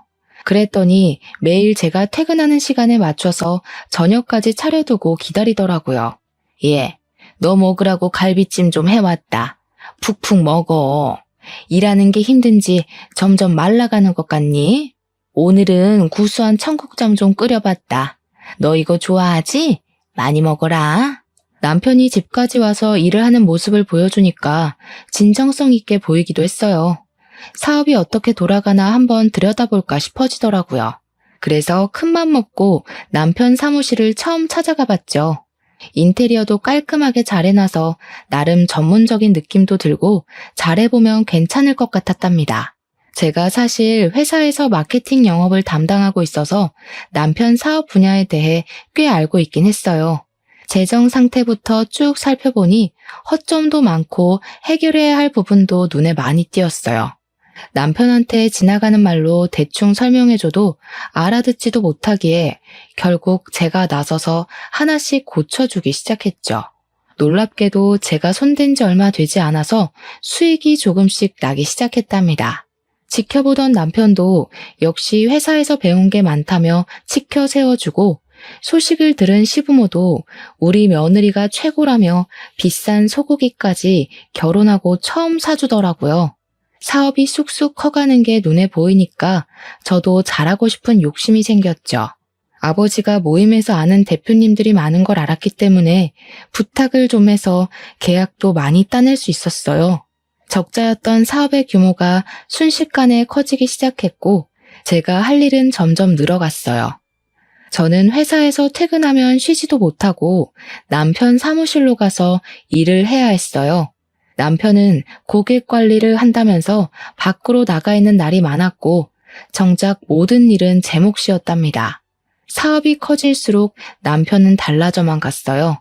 Speaker 1: 그랬더니 매일 제가 퇴근하는 시간에 맞춰서 저녁까지 차려두고 기다리더라고요. 예, 너 먹으라고 갈비찜 좀 해왔다. 푹푹 먹어. 일하는 게 힘든지 점점 말라가는 것 같니? 오늘은 구수한 청국장 좀 끓여봤다. 너 이거 좋아하지? 많이 먹어라. 남편이 집까지 와서 일을 하는 모습을 보여주니까 진정성 있게 보이기도 했어요. 사업이 어떻게 돌아가나 한번 들여다볼까 싶어지더라고요. 그래서 큰맘 먹고 남편 사무실을 처음 찾아가 봤죠. 인테리어도 깔끔하게 잘 해놔서 나름 전문적인 느낌도 들고 잘해보면 괜찮을 것 같았답니다. 제가 사실 회사에서 마케팅 영업을 담당하고 있어서 남편 사업 분야에 대해 꽤 알고 있긴 했어요. 재정 상태부터 쭉 살펴보니 허점도 많고 해결해야 할 부분도 눈에 많이 띄었어요. 남편한테 지나가는 말로 대충 설명해줘도 알아듣지도 못하기에 결국 제가 나서서 하나씩 고쳐주기 시작했죠. 놀랍게도 제가 손댄 지 얼마 되지 않아서 수익이 조금씩 나기 시작했답니다. 지켜보던 남편도 역시 회사에서 배운 게 많다며 치켜 세워주고 소식을 들은 시부모도 우리 며느리가 최고라며 비싼 소고기까지 결혼하고 처음 사주더라고요. 사업이 쑥쑥 커가는 게 눈에 보이니까 저도 잘하고 싶은 욕심이 생겼죠. 아버지가 모임에서 아는 대표님들이 많은 걸 알았기 때문에 부탁을 좀 해서 계약도 많이 따낼 수 있었어요. 적자였던 사업의 규모가 순식간에 커지기 시작했고 제가 할 일은 점점 늘어갔어요. 저는 회사에서 퇴근하면 쉬지도 못하고 남편 사무실로 가서 일을 해야 했어요. 남편은 고객 관리를 한다면서 밖으로 나가 있는 날이 많았고 정작 모든 일은 제 몫이었답니다. 사업이 커질수록 남편은 달라져만 갔어요.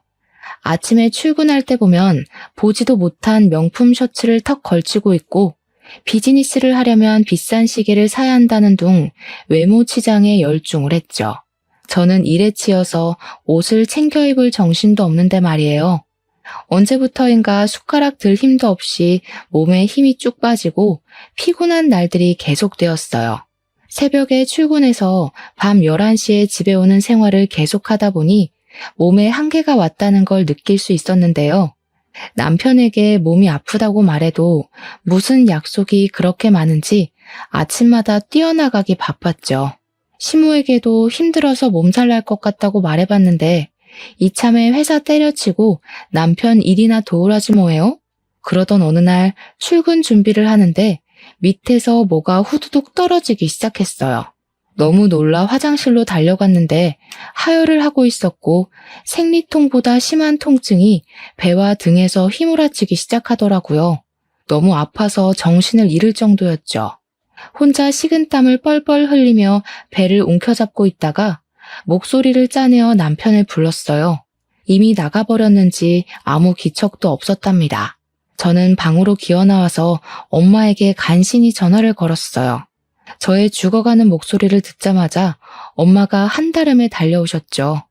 Speaker 1: 아침에 출근할 때 보면 보지도 못한 명품 셔츠를 턱 걸치고 있고 비즈니스를 하려면 비싼 시계를 사야 한다는 둥 외모 치장에 열중을 했죠. 저는 일에 치여서 옷을 챙겨 입을 정신도 없는데 말이에요. 언제부터인가 숟가락 들 힘도 없이 몸에 힘이 쭉 빠지고 피곤한 날들이 계속되었어요. 새벽에 출근해서 밤 11시에 집에 오는 생활을 계속하다 보니 몸에 한계가 왔다는 걸 느낄 수 있었는데요. 남편에게 몸이 아프다고 말해도 무슨 약속이 그렇게 많은지 아침마다 뛰어나가기 바빴죠. 시모에게도 힘들어서 몸살 날 것 같다고 말해봤는데 이참에 회사 때려치고 남편 일이나 도우라지 뭐예요? 그러던 어느 날 출근 준비를 하는데 밑에서 뭐가 후두둑 떨어지기 시작했어요. 너무 놀라 화장실로 달려갔는데 하혈을 하고 있었고 생리통보다 심한 통증이 배와 등에서 휘몰아치기 시작하더라고요. 너무 아파서 정신을 잃을 정도였죠. 혼자 식은땀을 뻘뻘 흘리며 배를 움켜잡고 있다가 목소리를 짜내어 남편을 불렀어요. 이미 나가버렸는지 아무 기척도 없었답니다. 저는 방으로 기어나와서 엄마에게 간신히 전화를 걸었어요. 저의 죽어가는 목소리를 듣자마자 엄마가 한달음에 달려오셨죠.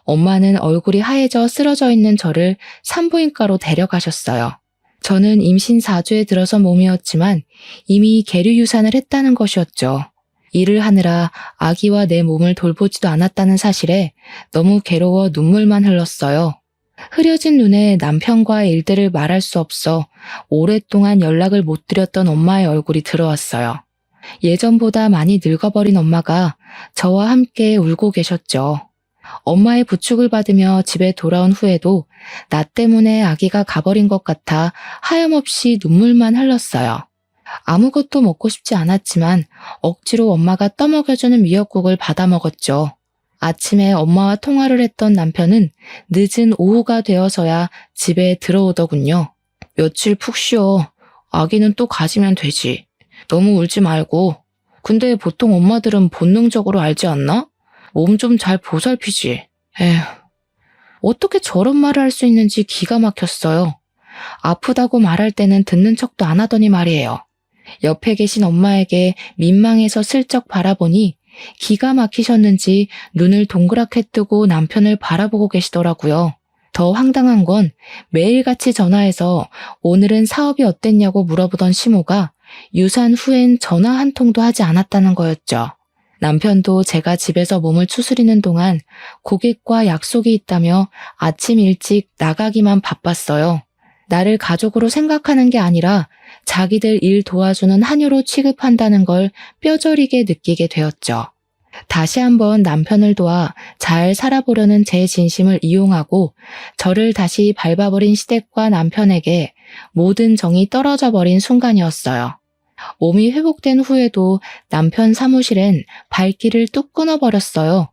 Speaker 1: 엄마는 얼굴이 하얘져 쓰러져 있는 저를 산부인과로 데려가셨어요. 저는 임신 4주에 들어서 몸이었지만 이미 계류유산을 했다는 것이었죠. 일을 하느라 아기와 내 몸을 돌보지도 않았다는 사실에 너무 괴로워 눈물만 흘렀어요. 흐려진 눈에 남편과의 일들을 말할 수 없어 오랫동안 연락을 못 드렸던 엄마의 얼굴이 들어왔어요. 예전보다 많이 늙어버린 엄마가 저와 함께 울고 계셨죠. 엄마의 부축을 받으며 집에 돌아온 후에도 나 때문에 아기가 가버린 것 같아 하염없이 눈물만 흘렀어요. 아무것도 먹고 싶지 않았지만 억지로 엄마가 떠먹여주는 미역국을 받아 먹었죠. 아침에 엄마와 통화를 했던 남편은 늦은 오후가 되어서야 집에 들어오더군요. 며칠 푹 쉬어. 아기는 또 가지면 되지. 너무 울지 말고. 근데 보통 엄마들은 본능적으로 알지 않나? 몸 좀 잘 보살피지. 에휴. 어떻게 저런 말을 할 수 있는지 기가 막혔어요. 아프다고 말할 때는 듣는 척도 안 하더니 말이에요. 옆에 계신 엄마에게 민망해서 슬쩍 바라보니 기가 막히셨는지 눈을 동그랗게 뜨고 남편을 바라보고 계시더라고요. 더 황당한 건 매일같이 전화해서 오늘은 사업이 어땠냐고 물어보던 시모가 유산 후엔 전화 한 통도 하지 않았다는 거였죠. 남편도 제가 집에서 몸을 추스리는 동안 고객과 약속이 있다며 아침 일찍 나가기만 바빴어요. 나를 가족으로 생각하는 게 아니라 자기들 일 도와주는 하녀로 취급한다는 걸 뼈저리게 느끼게 되었죠. 다시 한번 남편을 도와 잘 살아보려는 제 진심을 이용하고 저를 다시 밟아버린 시댁과 남편에게 모든 정이 떨어져 버린 순간이었어요. 몸이 회복된 후에도 남편 사무실엔 발길을 뚝 끊어버렸어요.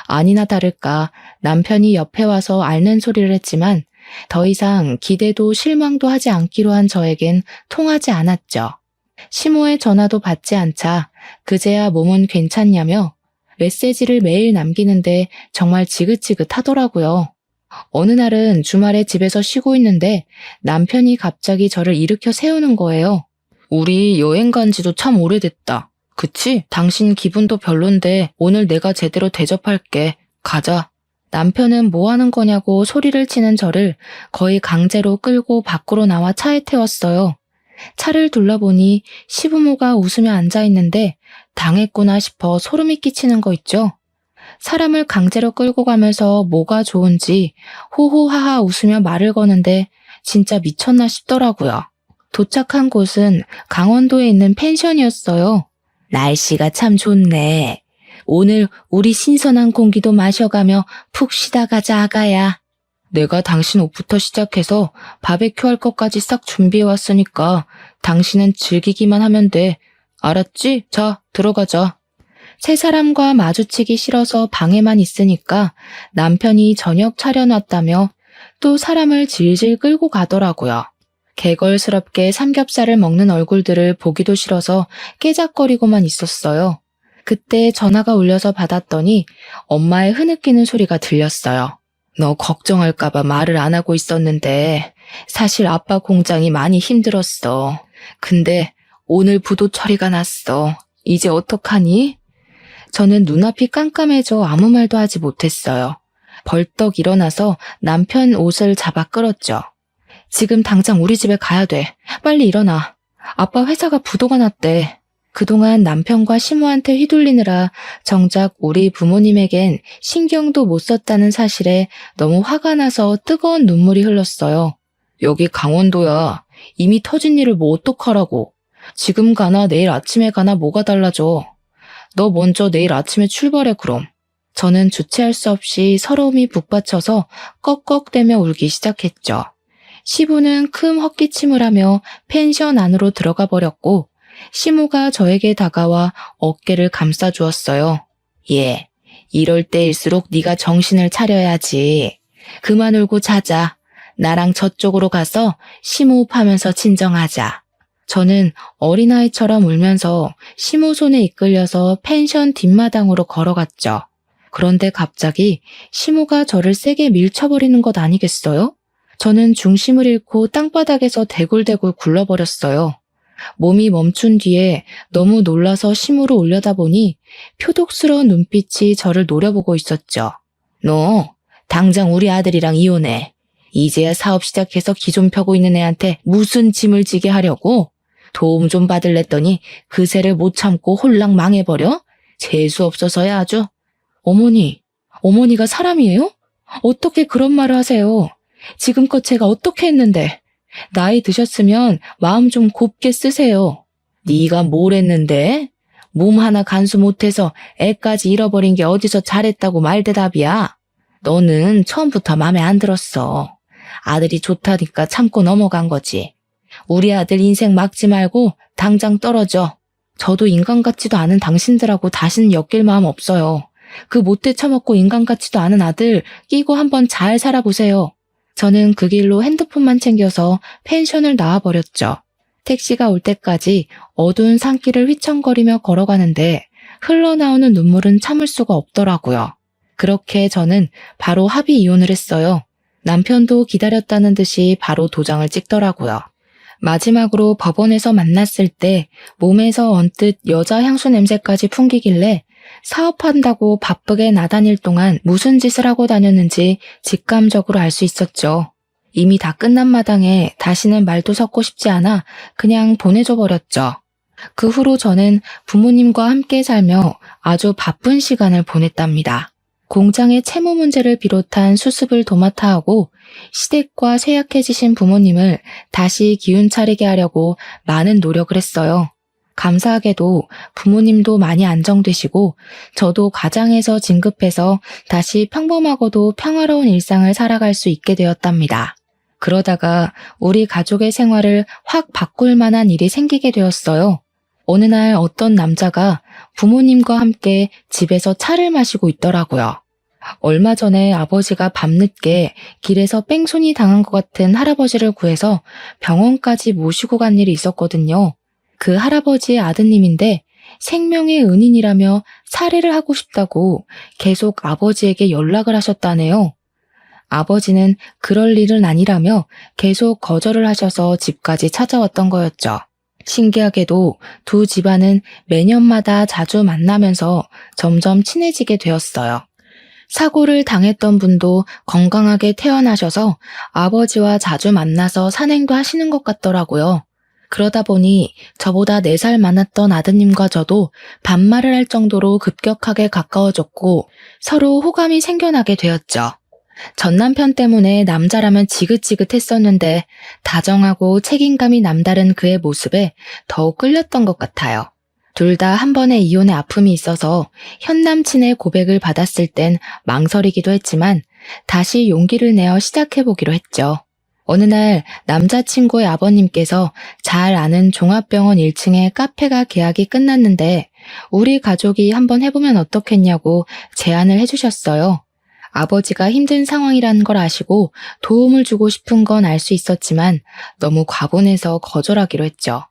Speaker 1: 아니나 다를까 남편이 옆에 와서 앓는 소리를 했지만 더 이상 기대도 실망도 하지 않기로 한 저에겐 통하지 않았죠. 시모의 전화도 받지 않자 그제야 몸은 괜찮냐며 메시지를 매일 남기는데 정말 지긋지긋하더라고요. 어느 날은 주말에 집에서 쉬고 있는데 남편이 갑자기 저를 일으켜 세우는 거예요. 우리 여행 간 지도 참 오래됐다. 그치? 당신 기분도 별론데 오늘 내가 제대로 대접할게. 가자. 남편은 뭐 하는 거냐고 소리를 치는 저를 거의 강제로 끌고 밖으로 나와 차에 태웠어요. 차를 둘러보니 시부모가 웃으며 앉아있는데 당했구나 싶어 소름이 끼치는 거 있죠? 사람을 강제로 끌고 가면서 뭐가 좋은지 호호하하 웃으며 말을 거는데 진짜 미쳤나 싶더라고요. 도착한 곳은 강원도에 있는 펜션이었어요. 날씨가 참 좋네. 오늘 우리 신선한 공기도 마셔가며 푹 쉬다 가자 아가야. 내가 당신 옷부터 시작해서 바베큐 할 것까지 싹 준비해왔으니까 당신은 즐기기만 하면 돼. 알았지? 자, 들어가자. 세 사람과 마주치기 싫어서 방에만 있으니까 남편이 저녁 차려놨다며 또 사람을 질질 끌고 가더라고요. 개걸스럽게 삼겹살을 먹는 얼굴들을 보기도 싫어서 깨작거리고만 있었어요. 그때 전화가 울려서 받았더니 엄마의 흐느끼는 소리가 들렸어요. 너 걱정할까봐 말을 안 하고 있었는데 사실 아빠 공장이 많이 힘들었어. 근데 오늘 부도 처리가 났어. 이제 어떡하니? 저는 눈앞이 깜깜해져 아무 말도 하지 못했어요. 벌떡 일어나서 남편 옷을 잡아 끌었죠. 지금 당장 우리 집에 가야 돼. 빨리 일어나. 아빠 회사가 부도가 났대. 그동안 남편과 시모한테 휘둘리느라 정작 우리 부모님에겐 신경도 못 썼다는 사실에 너무 화가 나서 뜨거운 눈물이 흘렀어요. 여기 강원도야. 이미 터진 일을 뭐 어떡하라고. 지금 가나 내일 아침에 가나 뭐가 달라져. 너 먼저 내일 아침에 출발해 그럼. 저는 주체할 수 없이 서러움이 북받쳐서 꺽꺽대며 울기 시작했죠. 시부는 큰 헛기침을 하며 펜션 안으로 들어가 버렸고 시모가 저에게 다가와 어깨를 감싸주었어요. 예, 이럴 때일수록 네가 정신을 차려야지. 그만 울고 자자. 나랑 저쪽으로 가서 심호흡하면서 진정하자. 저는 어린아이처럼 울면서 시모 손에 이끌려서 펜션 뒷마당으로 걸어갔죠. 그런데 갑자기 시모가 저를 세게 밀쳐버리는 것 아니겠어요? 저는 중심을 잃고 땅바닥에서 대굴대굴 굴러버렸어요. 몸이 멈춘 뒤에 너무 놀라서 심으로 올려다보니 표독스러운 눈빛이 저를 노려보고 있었죠. 너 당장 우리 아들이랑 이혼해. 이제야 사업 시작해서 기 좀 펴고 있는 애한테 무슨 짐을 지게 하려고? 도움 좀 받을랬더니 그새를 못 참고 홀랑 망해버려? 재수 없어서야 아주. 어머니가 사람이에요? 어떻게 그런 말을 하세요? 지금껏 제가 어떻게 했는데. 나이 드셨으면 마음 좀 곱게 쓰세요. 네가 뭘 했는데? 몸 하나 간수 못해서 애까지 잃어버린 게 어디서 잘했다고 말대답이야. 너는 처음부터 마음에 안 들었어. 아들이 좋다니까 참고 넘어간 거지. 우리 아들 인생 막지 말고 당장 떨어져. 저도 인간 같지도 않은 당신들하고 다시는 엮일 마음 없어요. 그 못돼 처먹고 인간 같지도 않은 아들 끼고 한번 잘 살아보세요. 저는 그 길로 핸드폰만 챙겨서 펜션을 나와버렸죠. 택시가 올 때까지 어두운 산길을 휘청거리며 걸어가는데 흘러나오는 눈물은 참을 수가 없더라고요. 그렇게 저는 바로 합의 이혼을 했어요. 남편도 기다렸다는 듯이 바로 도장을 찍더라고요. 마지막으로 법원에서 만났을 때 몸에서 언뜻 여자 향수 냄새까지 풍기길래 사업한다고 바쁘게 나다닐 동안 무슨 짓을 하고 다녔는지 직감적으로 알 수 있었죠. 이미 다 끝난 마당에 다시는 말도 섞고 싶지 않아 그냥 보내줘 버렸죠. 그 후로 저는 부모님과 함께 살며 아주 바쁜 시간을 보냈답니다. 공장의 채무 문제를 비롯한 수습을 도맡아 하고 시댁과 쇠약해지신 부모님을 다시 기운 차리게 하려고 많은 노력을 했어요. 감사하게도 부모님도 많이 안정되시고 저도 가장에서 진급해서 다시 평범하고도 평화로운 일상을 살아갈 수 있게 되었답니다. 그러다가 우리 가족의 생활을 확 바꿀 만한 일이 생기게 되었어요. 어느 날 어떤 남자가 부모님과 함께 집에서 차를 마시고 있더라고요. 얼마 전에 아버지가 밤늦게 길에서 뺑소니 당한 것 같은 할아버지를 구해서 병원까지 모시고 간 일이 있었거든요. 그 할아버지의 아드님인데 생명의 은인이라며 살해를 하고 싶다고 계속 아버지에게 연락을 하셨다네요. 아버지는 그럴 일은 아니라며 계속 거절을 하셔서 집까지 찾아왔던 거였죠. 신기하게도 두 집안은 매년마다 자주 만나면서 점점 친해지게 되었어요. 사고를 당했던 분도 건강하게 태어나셔서 아버지와 자주 만나서 산행도 하시는 것 같더라고요. 그러다 보니 저보다 4살 많았던 아드님과 저도 반말을 할 정도로 급격하게 가까워졌고 서로 호감이 생겨나게 되었죠. 전 남편 때문에 남자라면 지긋지긋했었는데 다정하고 책임감이 남다른 그의 모습에 더욱 끌렸던 것 같아요. 둘 다 한 번의 이혼의 아픔이 있어서 현 남친의 고백을 받았을 땐 망설이기도 했지만 다시 용기를 내어 시작해보기로 했죠. 어느 날 남자친구의 아버님께서 잘 아는 종합병원 1층에 카페가 계약이 끝났는데 우리 가족이 한번 해보면 어떻겠냐고 제안을 해주셨어요. 아버지가 힘든 상황이라는 걸 아시고 도움을 주고 싶은 건 알 수 있었지만 너무 과분해서 거절하기로 했죠.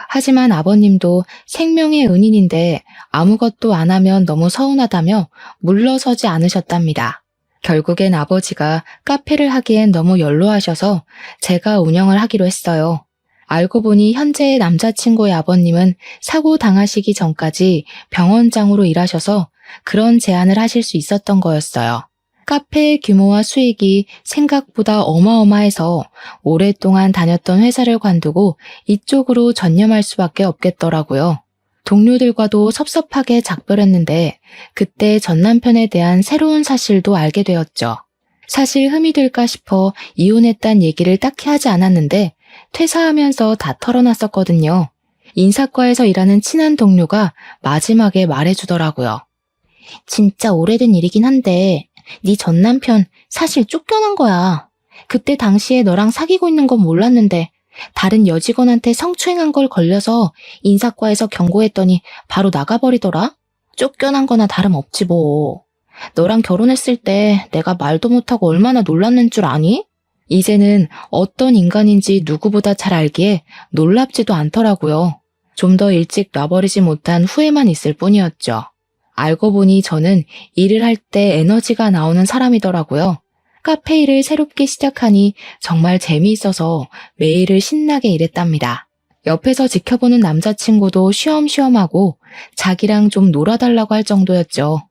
Speaker 1: 하지만 아버님도 생명의 은인인데 아무것도 안 하면 너무 서운하다며 물러서지 않으셨답니다. 결국엔 아버지가 카페를 하기엔 너무 연로하셔서 제가 운영을 하기로 했어요. 알고 보니 현재의 남자친구의 아버님은 사고 당하시기 전까지 병원장으로 일하셔서 그런 제안을 하실 수 있었던 거였어요. 카페의 규모와 수익이 생각보다 어마어마해서 오랫동안 다녔던 회사를 관두고 이쪽으로 전념할 수밖에 없겠더라고요. 동료들과도 섭섭하게 작별했는데 그때 전 남편에 대한 새로운 사실도 알게 되었죠. 사실 흠이 될까 싶어 이혼했단 얘기를 딱히 하지 않았는데 퇴사하면서 다 털어놨었거든요. 인사과에서 일하는 친한 동료가 마지막에 말해주더라고요. 진짜 오래된 일이긴 한데 네 전 남편 사실 쫓겨난 거야. 그때 당시에 너랑 사귀고 있는 건 몰랐는데 다른 여직원한테 성추행한 걸 걸려서 인사과에서 경고했더니 바로 나가버리더라. 쫓겨난 거나 다름없지 뭐. 너랑 결혼했을 때 내가 말도 못하고 얼마나 놀랐는 줄 아니? 이제는 어떤 인간인지 누구보다 잘 알기에 놀랍지도 않더라고요. 좀 더 일찍 놔버리지 못한 후회만 있을 뿐이었죠. 알고 보니 저는 일을 할 때 에너지가 나오는 사람이더라고요. 카페 일을 새롭게 시작하니 정말 재미있어서 매일을 신나게 일했답니다. 옆에서 지켜보는 남자친구도 쉬엄쉬엄하고 자기랑 좀 놀아달라고 할 정도였죠.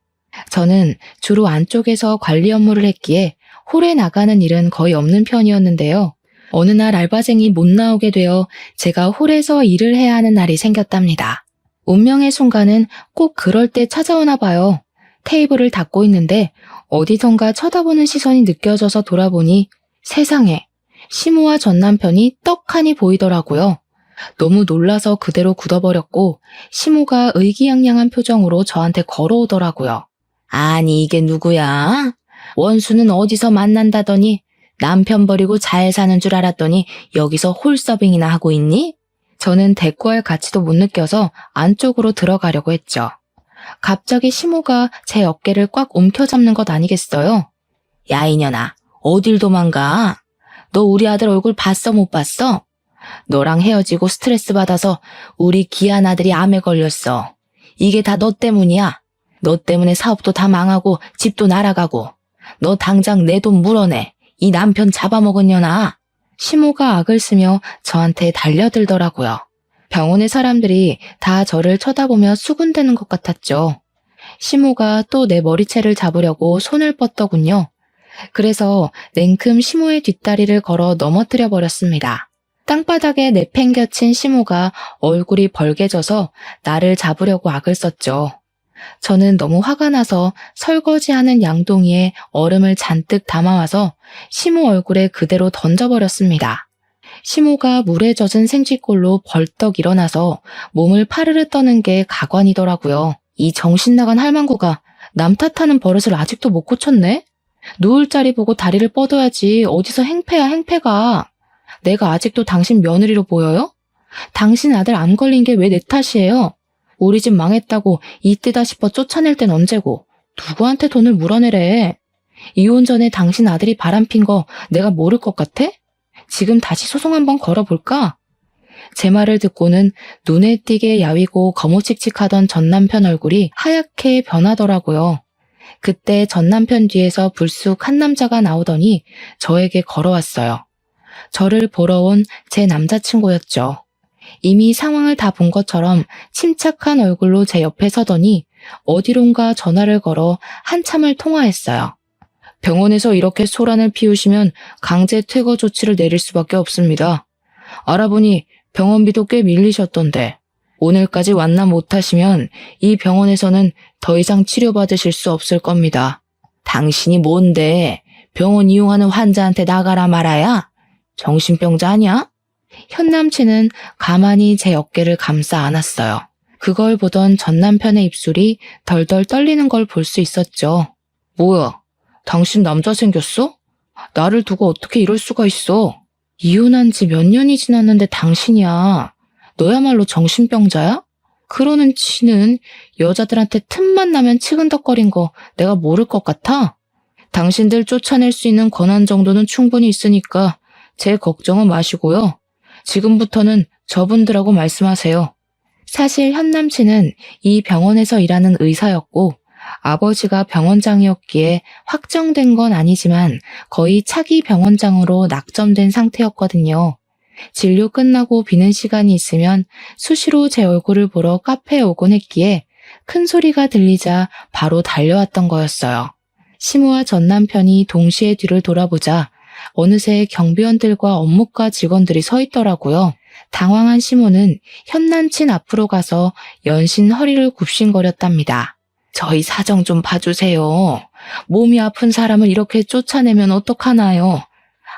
Speaker 1: 저는 주로 안쪽에서 관리 업무를 했기에 홀에 나가는 일은 거의 없는 편이었는데요. 어느 날 알바생이 못 나오게 되어 제가 홀에서 일을 해야 하는 날이 생겼답니다. 운명의 순간은 꼭 그럴 때 찾아오나 봐요. 테이블을 닫고 있는데 어디선가 쳐다보는 시선이 느껴져서 돌아보니 세상에 시모와 전 남편이 떡하니 보이더라고요. 너무 놀라서 그대로 굳어버렸고 시모가 의기양양한 표정으로 저한테 걸어오더라고요. 아니 이게 누구야? 원수는 어디서 만난다더니 남편 버리고 잘 사는 줄 알았더니 여기서 홀서빙이나 하고 있니? 저는 대꾸할 가치도 못 느껴서 안쪽으로 들어가려고 했죠. 갑자기 시모가 제 어깨를 꽉 움켜잡는 것 아니겠어요? 야 이년아, 어딜 도망가? 너 우리 아들 얼굴 봤어 못 봤어? 너랑 헤어지고 스트레스 받아서 우리 귀한 아들이 암에 걸렸어. 이게 다 너 때문이야. 너 때문에 사업도 다 망하고 집도 날아가고. 너 당장 내 돈 물어내. 이 남편 잡아먹은 년아. 시모가 악을 쓰며 저한테 달려들더라고요. 병원의 사람들이 다 저를 쳐다보며 수군대는 것 같았죠. 시모가 또 내 머리채를 잡으려고 손을 뻗더군요. 그래서 냉큼 시모의 뒷다리를 걸어 넘어뜨려 버렸습니다. 땅바닥에 내팽겨친 시모가 얼굴이 벌개져서 나를 잡으려고 악을 썼죠. 저는 너무 화가 나서 설거지하는 양동이에 얼음을 잔뜩 담아와서 시모 얼굴에 그대로 던져버렸습니다. 시모가 물에 젖은 생쥐꼴로 벌떡 일어나서 몸을 파르르 떠는 게 가관이더라고요. 이 정신나간 할망구가 남 탓하는 버릇을 아직도 못 고쳤네? 누울 자리 보고 다리를 뻗어야지 어디서 행패야 행패가. 내가 아직도 당신 며느리로 보여요? 당신 아들 암 걸린 게 왜 내 탓이에요? 우리 집 망했다고 이때다 싶어 쫓아낼 땐 언제고 누구한테 돈을 물어내래. 이혼 전에 당신 아들이 바람핀 거 내가 모를 것 같아? 지금 다시 소송 한번 걸어볼까? 제 말을 듣고는 눈에 띄게 야위고 거무칙칙하던 전 남편 얼굴이 하얗게 변하더라고요. 그때 전 남편 뒤에서 불쑥 한 남자가 나오더니 저에게 걸어왔어요. 저를 보러 온 제 남자친구였죠. 이미 상황을 다 본 것처럼 침착한 얼굴로 제 옆에 서더니 어디론가 전화를 걸어 한참을 통화했어요. 병원에서 이렇게 소란을 피우시면 강제 퇴거 조치를 내릴 수밖에 없습니다. 알아보니 병원비도 꽤 밀리셨던데 오늘까지 완납 못하시면 이 병원에서는 더 이상 치료받으실 수 없을 겁니다. 당신이 뭔데 병원 이용하는 환자한테 나가라 말아야? 정신병자 아니야? 현 남친은 가만히 제 어깨를 감싸 안았어요. 그걸 보던 전 남편의 입술이 덜덜 떨리는 걸 볼 수 있었죠. 뭐야, 당신 남자 생겼어? 나를 두고 어떻게 이럴 수가 있어? 이혼한 지 몇 년이 지났는데 당신이야. 너야말로 정신병자야? 그러는 지는 여자들한테 틈만 나면 치근덕거린 거 내가 모를 것 같아? 당신들 쫓아낼 수 있는 권한 정도는 충분히 있으니까 제 걱정은 마시고요. 지금부터는 저분들하고 말씀하세요. 사실 현 남친은 이 병원에서 일하는 의사였고 아버지가 병원장이었기에 확정된 건 아니지만 거의 차기 병원장으로 낙점된 상태였거든요. 진료 끝나고 비는 시간이 있으면 수시로 제 얼굴을 보러 카페에 오곤 했기에 큰 소리가 들리자 바로 달려왔던 거였어요. 시모와 전 남편이 동시에 뒤를 돌아보자 어느새 경비원들과 업무과 직원들이 서 있더라고요. 당황한 시모는 현 남친 앞으로 가서 연신 허리를 굽신거렸답니다. 저희 사정 좀 봐주세요. 몸이 아픈 사람을 이렇게 쫓아내면 어떡하나요?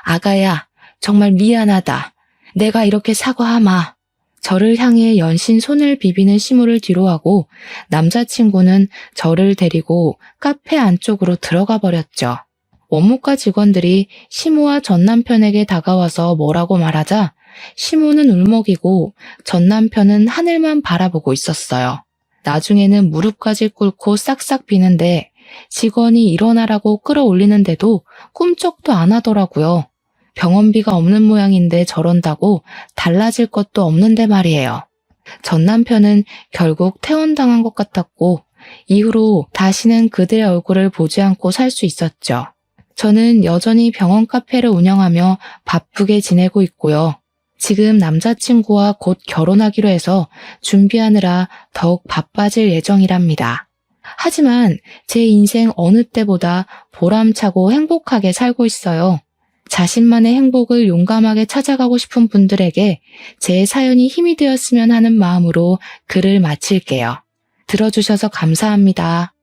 Speaker 1: 아가야, 정말 미안하다. 내가 이렇게 사과하마. 저를 향해 연신 손을 비비는 시모를 뒤로하고 남자친구는 저를 데리고 카페 안쪽으로 들어가 버렸죠. 원무과 직원들이 시모와 전 남편에게 다가와서 뭐라고 말하자 시모는 울먹이고 전 남편은 하늘만 바라보고 있었어요. 나중에는 무릎까지 꿇고 싹싹 비는데 직원이 일어나라고 끌어올리는데도 꿈쩍도 안 하더라고요. 병원비가 없는 모양인데 저런다고 달라질 것도 없는데 말이에요. 전 남편은 결국 퇴원당한 것 같았고 이후로 다시는 그들의 얼굴을 보지 않고 살 수 있었죠. 저는 여전히 병원 카페를 운영하며 바쁘게 지내고 있고요. 지금 남자친구와 곧 결혼하기로 해서 준비하느라 더욱 바빠질 예정이랍니다. 하지만 제 인생 어느 때보다 보람차고 행복하게 살고 있어요. 자신만의 행복을 용감하게 찾아가고 싶은 분들에게 제 사연이 힘이 되었으면 하는 마음으로 글을 마칠게요. 들어주셔서 감사합니다.